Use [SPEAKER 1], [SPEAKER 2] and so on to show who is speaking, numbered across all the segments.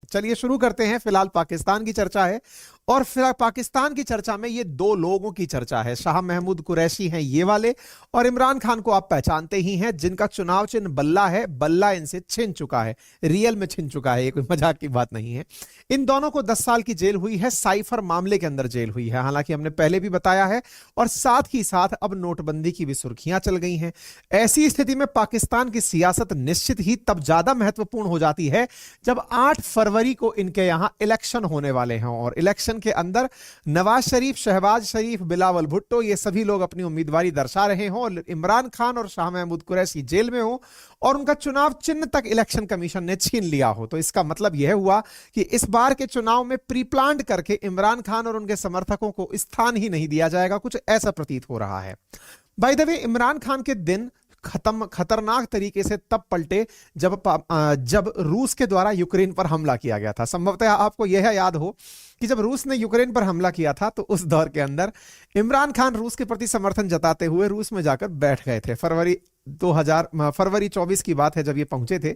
[SPEAKER 1] चलिए शुरू करते हैं। फिलहाल पाकिस्तान की चर्चा है और फिर पाकिस्तान की चर्चा में ये दो लोगों की चर्चा है। शाह महमूद कुरैशी हैं ये वाले, और इमरान खान को आप पहचानते ही हैं, जिनका चुनाव चिन्ह बल्ला है। बल्ला इनसे छिन चुका है, रियल में छिन चुका है, ये कोई मजाक की बात नहीं है। इन दोनों को 10 साल की जेल हुई है, साइफर मामले के अंदर जेल हुई है, हालांकि हमने पहले भी बताया है। और साथ ही साथ अब नोटबंदी की भी सुर्खियां चल गई हैं। ऐसी स्थिति में पाकिस्तान की सियासत निश्चित ही तब ज्यादा महत्वपूर्ण हो जाती है जब 8 फरवरी को इनके यहां इलेक्शन होने वाले हैं, और इलेक्शन के अंदर नवाज शरीफ, शहबाज शरीफ, बिलावल भुट्टो, ये सभी लोग अपनी उम्मीदवारी दर्शा रहे हों, और इमरान खान और शाह महमूद कुरैशी जेल में हो, और उनका चुनाव चिन्ह तक इलेक्शन कमीशन ने छीन लिया हो। तो इसका मतलब यह हुआ कि इस बार के चुनाव में प्री प्लान्ड करके इमरान खान और उनके समर्थकों को स्थान ही नहीं दिया जाएगा, कुछ ऐसा प्रतीत हो रहा है। By the way, Imran Khan के दिन खतरनाक तरीके से तब पलटे जब रूस के द्वारा यूक्रेन पर हमला किया गया था। संभवतः आपको यह याद हो कि जब रूस ने यूक्रेन पर हमला किया था तो उस दौर के अंदर इमरान खान रूस के प्रति समर्थन जताते हुए रूस में जाकर बैठ गए थे। फरवरी 24 की बात है जब ये पहुंचे थे,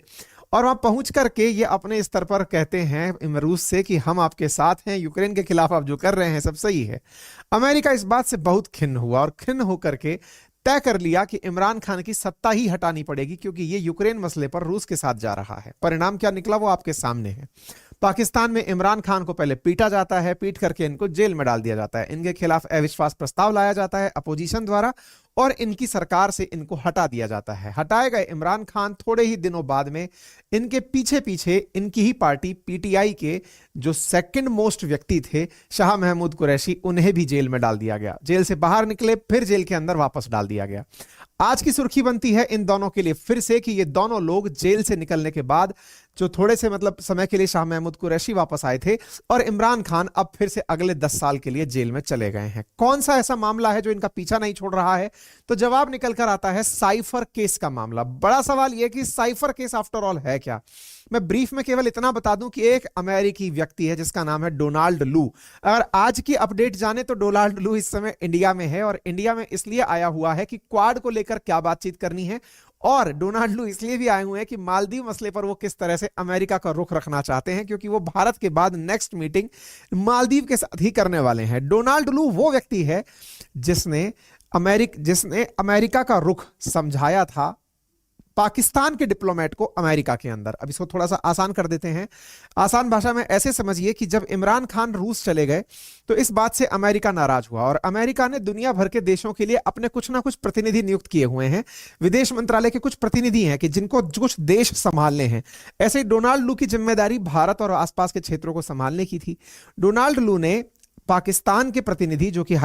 [SPEAKER 1] और वहां पहुंच करके ये अपने स्तर पर कहते हैं रूस से कि हम आपके साथ हैं, यूक्रेन के खिलाफ आप जो कर रहे हैं सब सही है। अमेरिका इस बात से बहुत खिन्न हुआ और खिन्न होकर के तय कर लिया कि इमरान खान की सत्ता ही हटानी पड़ेगी, क्योंकि ये यूक्रेन मसले पर रूस के साथ जा रहा है। परिणाम क्या निकला वो आपके सामने है। पाकिस्तान में इमरान खान को पहले पीटा जाता है, पीट करके इनको जेल में डाल दिया जाता है, इनके खिलाफ अविश्वास प्रस्ताव लाया जाता है अपोजिशन द्वारा, और इनकी सरकार से इनको हटा दिया जाता है। हटाए गए इमरान खान थोड़े ही दिनों बाद में इनके पीछे पीछे इनकी ही पार्टी पीटीआई के जो सेकंड मोस्ट व्यक्ति थे शाह महमूद कुरैशी, उन्हें भी जेल में डाल दिया गया। जेल से बाहर निकले, फिर जेल के अंदर वापस डाल दिया गया। आज की सुर्खी बनती है इन दोनों के लिए फिर से कि ये दोनों लोग जेल से निकलने के बाद जो थोड़े से समय के लिए शाह महमूद कुरैशी वापस आए थे, और इमरान खान अब फिर से अगले 10 साल के लिए जेल में चले गए हैं। कौन सा ऐसा मामला है जो इनका पीछा नहीं छोड़ रहा है? तो जवाब निकल कर आता है साइफर केस का मामला। बड़ा सवाल यह कि साइफर केस आफ्टर ऑल है क्या। मैं ब्रीफ में केवल इतना बता दूं कि एक अमेरिकी व्यक्ति है जिसका नाम है डोनाल्ड लू। अगर आज की अपडेट जाने तो डोनाल्ड लू इस समय इंडिया में है, और इंडिया में इसलिए आया हुआ है कि क्वाड को लेकर क्या बातचीत करनी है, और डोनाल्ड लू इसलिए भी आए हुए हैं कि मालदीव मसले पर वो किस तरह से अमेरिका का रुख रखना चाहते हैं, क्योंकि वो भारत के बाद नेक्स्ट मीटिंग मालदीव के साथ ही करने वाले हैं। डोनाल्ड लू वो व्यक्ति है जिसने अमेरिका का रुख समझाया था पाकिस्तान के डिप्लोमेट को अमेरिका के अंदर। अब इसको थोड़ा सा आसान कर देते हैं। आसान भाषा में ऐसे समझिए कि जब इमरान खान रूस चले गए तो इस बात से अमेरिका नाराज हुआ, और अमेरिका ने दुनिया भर के देशों के लिए अपने कुछ ना कुछ प्रतिनिधि नियुक्त किए हुए हैं। विदेश मंत्रालय के कुछ प्रतिनिधि हैं कि जिनको कुछ देश संभालने हैं। ऐसे ही डोनाल्ड लू की जिम्मेदारी भारत और आसपास के क्षेत्रों को संभालने की थी। डोनाल्ड लू ने पाकिस्तान के प्रतिनिधि जो कि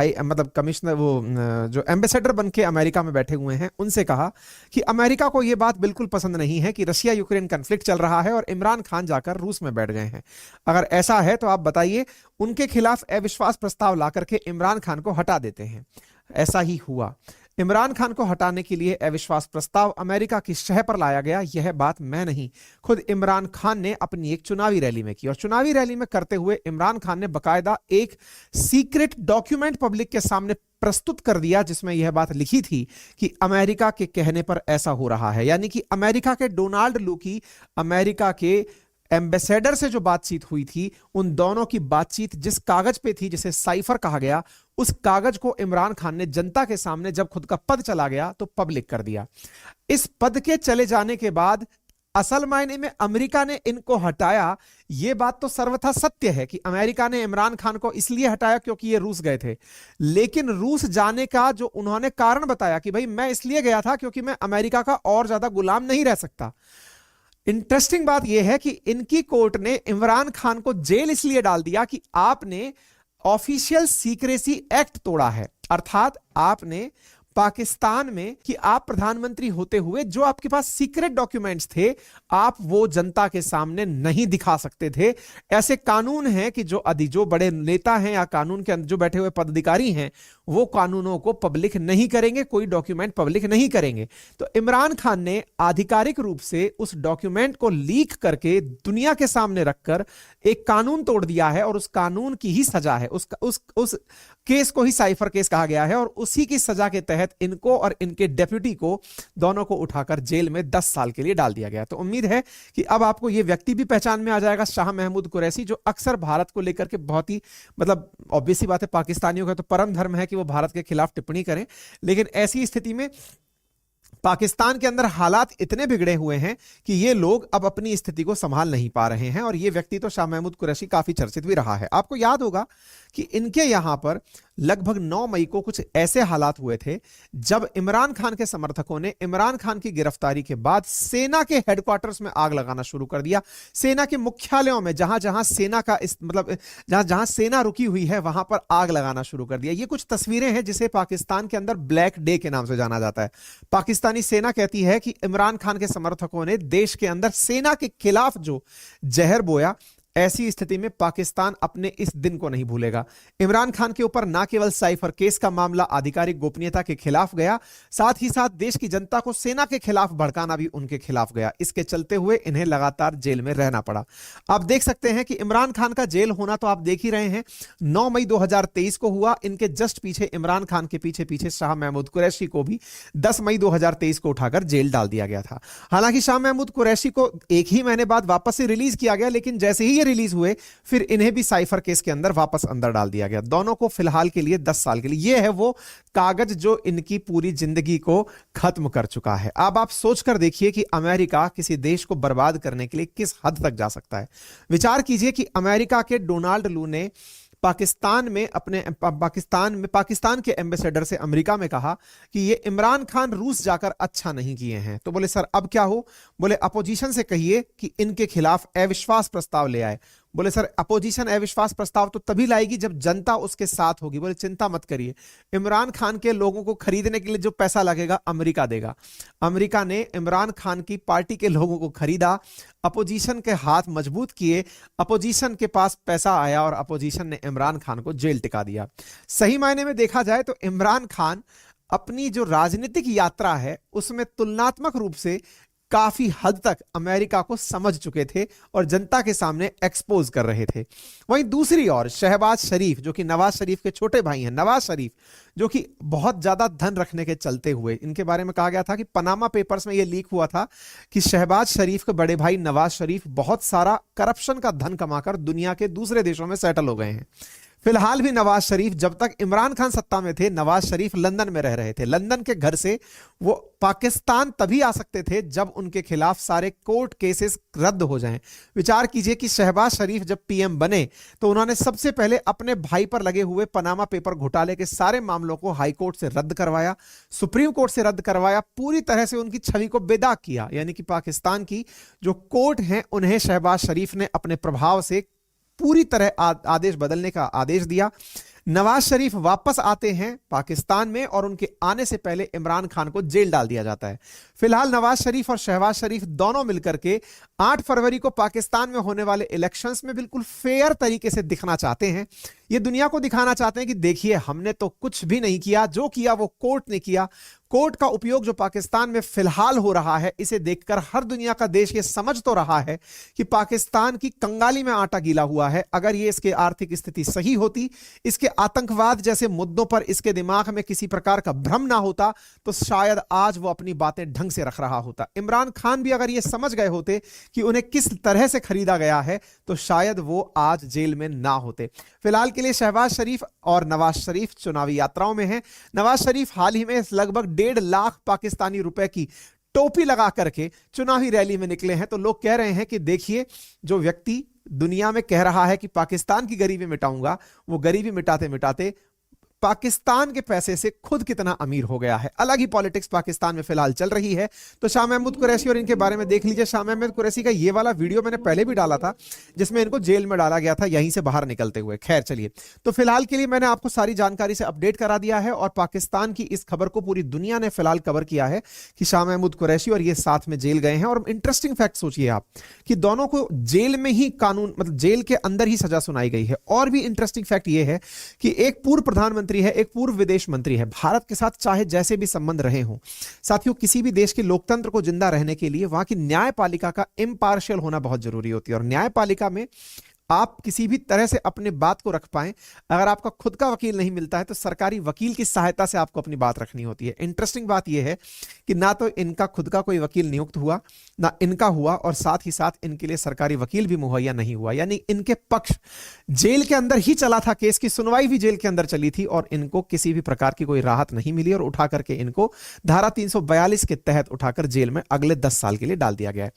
[SPEAKER 1] कमिश्नर, वो जो एम्बेसडर बन के अमेरिका में बैठे हुए हैं, उनसे कहा कि अमेरिका को यह बात बिल्कुल पसंद नहीं है कि रशिया यूक्रेन कॉन्फ्लिक्ट चल रहा है और इमरान खान जाकर रूस में बैठ गए हैं। अगर ऐसा है तो आप बताइए, उनके खिलाफ अविश्वास प्रस्ताव ला करके इमरान खान को हटा देते हैं। ऐसा ही हुआ। इमरान खान को हटाने के लिए अविश्वास प्रस्ताव अमेरिका की शह पर लाया गया। यह बात मैं नहीं, खुद इमरान खान ने अपनी एक चुनावी रैली में की, और चुनावी रैली में करते हुए इमरान खान ने बकायदा एक सीक्रेट डॉक्यूमेंट पब्लिक के सामने प्रस्तुत कर दिया, जिसमें यह बात लिखी थी कि अमेरिका के कहने पर ऐसा हो रहा है। यानी कि अमेरिका के डोनाल्ड लू की अमेरिका के एम्बेसडर से जो बातचीत हुई थी, उन दोनों की बातचीत जिस कागज पे थी, जिसे साइफर कहा गया, उस कागज को इमरान खान ने जनता के सामने जब खुद का पद चला गया तो पब्लिक कर दिया। इस पद के चले जाने के बाद असल मायने में अमेरिका ने इनको हटाया। यह बात तो सर्वथा सत्य है कि अमेरिका ने इमरान खान को इसलिए हटाया क्योंकि ये रूस गए थे, लेकिन रूस जाने का जो उन्होंने कारण बताया कि भाई मैं इसलिए गया था क्योंकि मैं अमेरिका का और ज्यादा गुलाम नहीं रह सकता। इंटरेस्टिंग बात यह है कि इनकी कोर्ट ने इमरान खान को जेल इसलिए डाल दिया कि आपने ऑफिशियल सीक्रेसी एक्ट तोड़ा है, अर्थात आपने पाकिस्तान में कि आप प्रधानमंत्री होते हुए जो आपके पास सीक्रेट डॉक्यूमेंट्स थे, आप वो जनता के सामने नहीं दिखा सकते थे। ऐसे कानून हैं कि जो बड़े नेता हैं या कानून के अंदर जो बैठे हुए पदाधिकारी हैं, वो कानूनों को पब्लिक नहीं करेंगे, कोई डॉक्यूमेंट पब्लिक नहीं करेंगे। तो इमरान खान ने आधिकारिक रूप से उस डॉक्यूमेंट को लीक करके दुनिया के सामने रखकर एक कानून तोड़ दिया है, और उस कानून की ही सजा है, उस केस को ही साइफर केस कहा गया है, और उसी की सजा के तहत तहत इनको और इनके डेप्यूटी को दोनों को उठाकर जेल में 10 साल के लिए डाल दिया गया। तो उम्मीद है कि अब आपको यह व्यक्ति भी पहचान में आ जाएगा, शाह महमूद कुरैशी, जो अक्सर भारत को लेकर के बहुत ही मतलब ऑब्वियस सी बात है, पाकिस्तानियों का तो परम धर्म है कि वो भारत के खिलाफ टिप्पणी करें, लेकिन ऐसी स्थिति में पाकिस्तान के अंदर हालात इतने बिगड़े हुए हैं कि ये लोग अब अपनी स्थिति को संभाल नहीं पा रहे हैं। और ये व्यक्ति तो शाह महमूद कुरैशी काफी चर्चित भी रहा है। आपको याद होगा कि इनके यहां पर लगभग 9 मई को कुछ ऐसे हालात हुए थे जब इमरान खान के समर्थकों ने इमरान खान की गिरफ्तारी के बाद सेना के हेडक्वार्टर्स में आग लगाना शुरू कर दिया। सेना के मुख्यालयों में जहां जहां सेना का मतलब जहां जहां सेना रुकी हुई है वहां पर आग लगाना शुरू कर दिया। ये कुछ तस्वीरें हैं जिसे पाकिस्तान के अंदर ब्लैक डे के नाम से जाना जाता है। पाकिस्तानी सेना कहती है कि इमरान खान के समर्थकों ने देश के अंदर सेना के खिलाफ जो जहर बोया, ऐसी स्थिति में पाकिस्तान अपने इस दिन को नहीं भूलेगा। इमरान खान के ऊपर ना केवल साइफर केस का मामला आधिकारिक गोपनीयता के खिलाफ गया, साथ ही साथ देश की जनता को सेना के खिलाफ भड़काना भी उनके खिलाफ गया। इसके चलते हुए इन्हें लगातार जेल में रहना पड़ा। आप देख सकते हैं कि इमरान खान का जेल होना तो आप देख ही रहे हैं, 9 मई 2023 को हुआ। इनके जस्ट पीछे इमरान खान के पीछे पीछे शाह महमूद कुरैशी को भी 10 मई 2023 को उठाकर जेल डाल दिया गया था। हालांकि शाह महमूद कुरैशी को एक ही महीने बाद वापस से रिलीज किया गया, लेकिन जैसे ही रिलीज हुए फिर इन्हें भी साइफर केस के अंदर वापस अंदर डाल दिया गया। दोनों को फिलहाल के लिए 10 साल के लिए, यह है वो कागज जो इनकी पूरी जिंदगी को खत्म कर चुका है। अब आप सोचकर देखिए कि अमेरिका किसी देश को बर्बाद करने के लिए किस हद तक जा सकता है। विचार कीजिए कि अमेरिका के डोनाल्ड लू ने पाकिस्तान के एम्बेसडर से अमेरिका में कहा कि ये इमरान खान रूस जाकर अच्छा नहीं किए हैं। तो बोले सर अब क्या हो? बोले अपोजिशन से कहिए कि इनके खिलाफ अविश्वास प्रस्ताव ले आए। बोले सर अपोजिशन अविश्वास प्रस्ताव तो तभी लाएगी जब जनता उसके साथ होगी। बोले चिंता मत करिए, इमरान खान के लोगों को खरीदने के लिए जो पैसा लगेगा अमेरिका देगा। अमेरिका ने इमरान खान की पार्टी के लोगों को खरीदा, अपोजिशन के हाथ मजबूत किए, अपोजिशन के पास पैसा आया और अपोजिशन ने इमरान खान को जेल टिका दिया। सही मायने में देखा जाए तो इमरान खान अपनी जो राजनीतिक यात्रा है उसमें तुलनात्मक रूप से काफी हद तक अमेरिका को समझ चुके थे और जनता के सामने एक्सपोज कर रहे थे। वहीं दूसरी ओर शहबाज शरीफ, जो कि नवाज शरीफ के छोटे भाई हैं, नवाज शरीफ जो कि बहुत ज्यादा धन रखने के चलते हुए, इनके बारे में कहा गया था कि पनामा पेपर्स में यह लीक हुआ था कि शहबाज शरीफ के बड़े भाई नवाज शरीफ बहुत सारा करप्शन का धन कमाकर दुनिया के दूसरे देशों में सेटल हो गए हैं। फिलहाल भी नवाज शरीफ, जब तक इमरान खान सत्ता में थे, नवाज शरीफ लंदन में रह रहे थे। लंदन के घर से वो पाकिस्तान तभी आ सकते थे जब उनके खिलाफ सारे कोर्ट केसेस रद्द हो जाएं। विचार कीजिए कि शहबाज शरीफ जब पीएम बने तो उन्होंने सबसे पहले अपने भाई पर लगे हुए पनामा पेपर घोटाले के सारे मामलों को हाई कोर्ट से रद्द करवाया, सुप्रीम कोर्ट से रद्द करवाया, पूरी तरह से उनकी छवि को बेदाग किया। यानी कि पाकिस्तान की जो कोर्ट हैं उन्हें शहबाज शरीफ ने अपने प्रभाव से पूरी तरह आदेश बदलने का आदेश दिया। नवाज शरीफ वापस आते हैं पाकिस्तान में और उनके आने से पहले इमरान खान को जेल डाल दिया जाता है। फिलहाल नवाज शरीफ और शहबाज शरीफ दोनों मिलकर के 8 फरवरी को पाकिस्तान में होने वाले इलेक्शंस में बिल्कुल फेयर तरीके से दिखना चाहते हैं। ये दुनिया को दिखाना चाहते हैं कि देखिए हमने तो कुछ भी नहीं किया, जो किया वो कोर्ट ने किया। कोर्ट का उपयोग जो पाकिस्तान में फिलहाल हो रहा है, इसे देखकर हर दुनिया का देश ये समझ तो रहा है कि पाकिस्तान की कंगाली में आटा गीला हुआ है। अगर ये इसकी आर्थिक स्थिति सही होती, इसके आतंकवाद जैसे मुद्दों पर इसके दिमाग में किसी प्रकार का भ्रम ना होता, तो शायद आज वो अपनी बातें ढंग से रख रहा होता। इमरान खान भी अगर ये समझ गए होते कि उन्हें किस तरह से खरीदा गया है, तो शायद वो आज जेल में ना होते। फिलहाल के लिए शहबाज शरीफ और नवाज शरीफ चुनावी यात्राओं में हैं। नवाज शरीफ हाल ही में लगभग 1.5 लाख पाकिस्तानी रुपए की टोपी लगा करके चुनावी रैली में निकले हैं। तो लोग कह रहे हैं कि देखिए, जो व्यक्ति दुनिया में कह रहा है कि पाकिस्तान की गरीबी मिटाऊंगा, वो गरीबी मिटाते मिटाते पाकिस्तान के पैसे से खुद कितना अमीर हो गया है। अलग ही पॉलिटिक्स पाकिस्तान में फिलहाल चल रही है। तो शाह महमूद कुरैशी और इनके बारे में देख लीजिए। शाह महमूद कुरैशी का ये वाला वीडियो मैंने पहले भी डाला था जिसमें इनको जेल में डाला गया था यहीं से बाहर निकलते हुए। खैर चलिए, तो फिलहाल के लिए मैंने आपको सारी जानकारी से अपडेट करा दिया है और पाकिस्तान की इस खबर को पूरी दुनिया ने फिलहाल कवर किया है कि शाह महमूद कुरैशी और ये साथ में जेल गए हैं। और इंटरेस्टिंग फैक्ट सोचिए आप कि दोनों को जेल में ही कानून, मतलब जेल के अंदर ही सजा सुनाई गई है। और भी इंटरेस्टिंग फैक्ट ये है कि एक पूर्व प्रधानमंत्री है, एक पूर्व विदेश मंत्री है। भारत के साथ चाहे जैसे भी संबंध रहे हों, साथियों, किसी भी देश के लोकतंत्र को जिंदा रहने के लिए वहां की न्यायपालिका का इम्पार्शियल होना बहुत जरूरी होती है। और न्यायपालिका में आप किसी भी तरह से अपने बात को रख पाएं, अगर आपका खुद का वकील नहीं मिलता है तो सरकारी वकील की सहायता से आपको अपनी बात रखनी होती है। इंटरेस्टिंग बात यह है कि ना तो इनका खुद का कोई वकील नियुक्त हुआ, ना इनका हुआ, और साथ ही साथ इनके लिए सरकारी वकील भी मुहैया नहीं हुआ। यानी इनके पक्ष जेल के अंदर ही चला था, केस की सुनवाई भी जेल के अंदर चली थी और इनको किसी भी प्रकार की कोई राहत नहीं मिली और उठा करके इनको धारा 342 के तहत उठाकर जेल में अगले 10 साल के लिए डाल दिया गया है।